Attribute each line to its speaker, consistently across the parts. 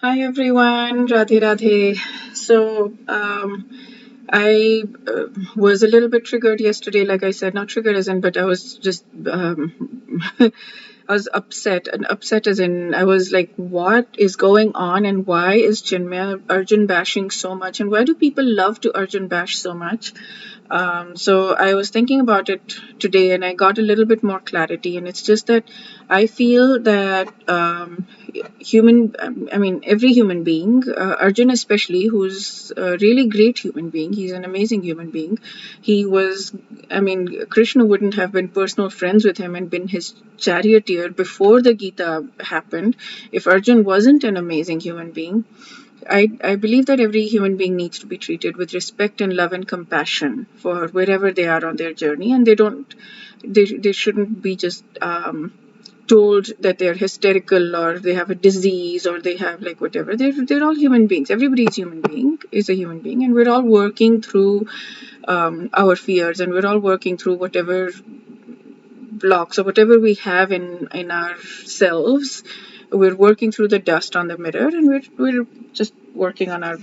Speaker 1: Hi everyone, Radhe Radhe. So I was a little bit triggered yesterday, like I said, not triggered as in, but I was just I was upset, and upset as in I was like, what is going on, and why is Chinmaya Arjun bashing so much, and why do people love to Arjun bash so much? So I was thinking about it today, and I got a little bit more clarity, and it's just that I feel that every human being, Arjun especially, who's a really great human being, he's an amazing human being. He was, Krishna wouldn't have been personal friends with him and been his charioteer before the Gita happened if Arjun wasn't an amazing human being. I believe that every human being needs to be treated with respect and love and compassion for wherever they are on their journey, and they shouldn't be just told that they're hysterical or they have a disease or they have like whatever. They're all human beings. Everybody is a human being, and we're all working through our fears, and we're all working through whatever blocks or whatever we have in ourselves. We're working through the dust on the mirror, and we're just working our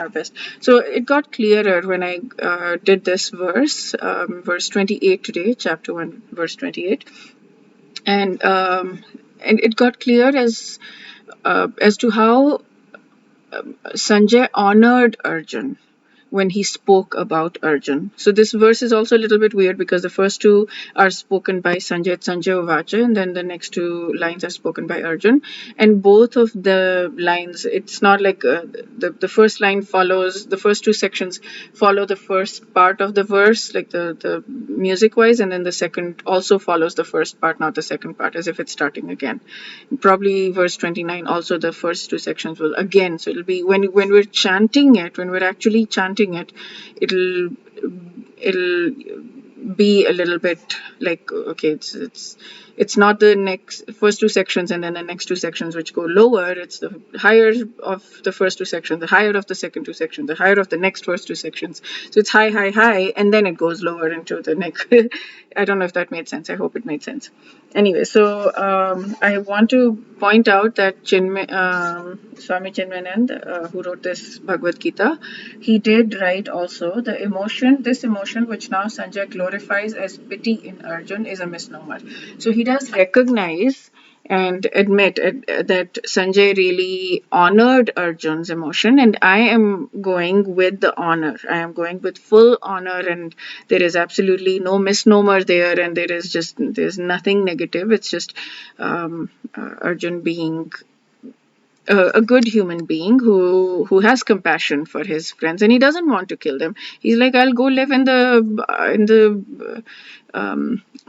Speaker 1: best. So it got clearer when I did this verse 28 today, chapter 1, verse 28, and it got clear as to how Sanjay honored Arjun when he spoke about Arjun. So this verse is also a little bit weird because the first two are spoken by Sanjay, Sanjay Uvacha, and then the next two lines are spoken by Arjun. And both of the lines, it's not like the first line follows, the first two sections follow the first part of the verse, like the music wise, and then the second also follows the first part, not the second part, as if it's starting again. Probably verse 29 also, the first two sections will again, so it'll be when we're chanting it, when we're actually chanting it, it'll be a little bit like, okay, it's not the next first two sections and then the next two sections which go lower. It's the higher of the first two sections, the higher of the second two sections, the higher of the next first two sections. So it's high, high, high, and then it goes lower into the next. I don't know if that made sense. I hope it made sense. Anyway, so I want to point out that Swami Chinmayanand, who wrote this Bhagavad Gita, he did write also this emotion which now Sanjay glorifies as pity in Arjun is a misnomer. So he does recognize and admit that Sanjay really honored Arjun's emotion, and I am going with the honor. I am going with full honor, and there is absolutely no misnomer there, and there's nothing negative. It's just Arjun being a good human being who has compassion for his friends, and he doesn't want to kill them. He's like, I'll go live in the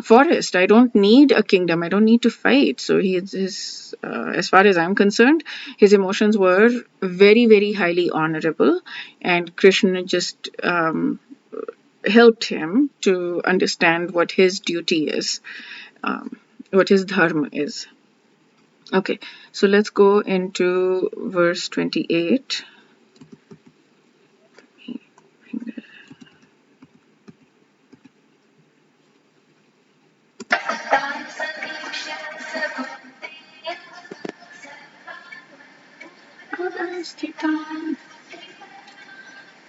Speaker 1: forest. I don't need a kingdom. I don't need to fight. So as far as I'm concerned, his emotions were very, very highly honorable, and Krishna just helped him to understand what his duty is, what his dharma is. Okay, so let's go into verse 28.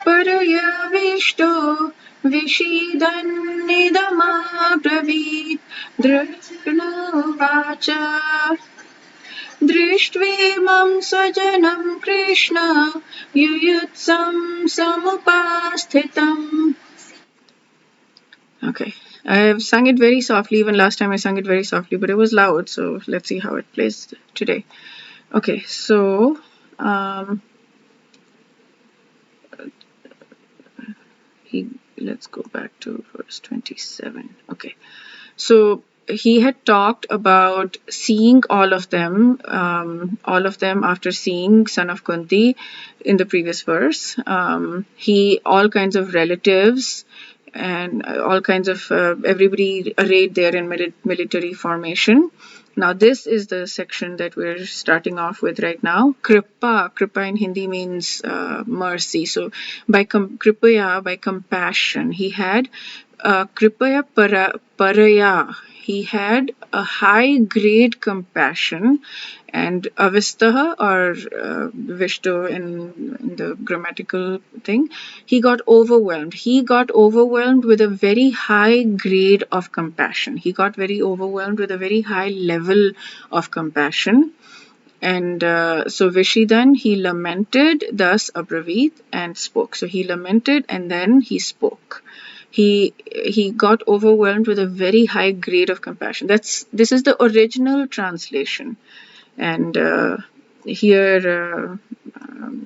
Speaker 1: Parayavisto Vishidanidamabravit Drishnuvacha Drishtvimam Sajanam Krishna Yuyutsam Samupasthitam. Okay, I have sung it very softly. Even last time I sung it very softly, but it was loud. So let's see how it plays today. Okay, so let's go back to verse 27. Okay, so he had talked about seeing all of them after seeing son of Kunti in the previous verse. All kinds of relatives and all kinds of everybody arrayed there in military formation. Now this is the section that we're starting off with right now. Kripa in Hindi means mercy. So by kripaya, by compassion, he had kripaya paraya. he had a high grade compassion, and avistaha, or vishto in the grammatical thing, he got overwhelmed. He got overwhelmed with a very high grade of compassion. He got very overwhelmed with a very high level of compassion. And so Vishidan, he lamented, thus abravit, and spoke. So he lamented and then he spoke. He got overwhelmed with a very high grade of compassion. This is the original translation. And here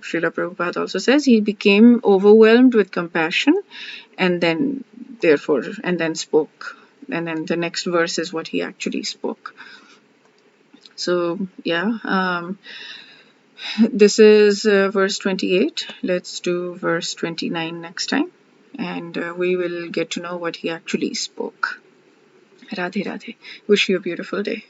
Speaker 1: Srila Prabhupada also says he became overwhelmed with compassion and then spoke. And then the next verse is what he actually spoke. So yeah, this is verse 28. Let's do verse 29 next time, and we will get to know what he actually spoke. Radhe Radhe. Wish you a beautiful day.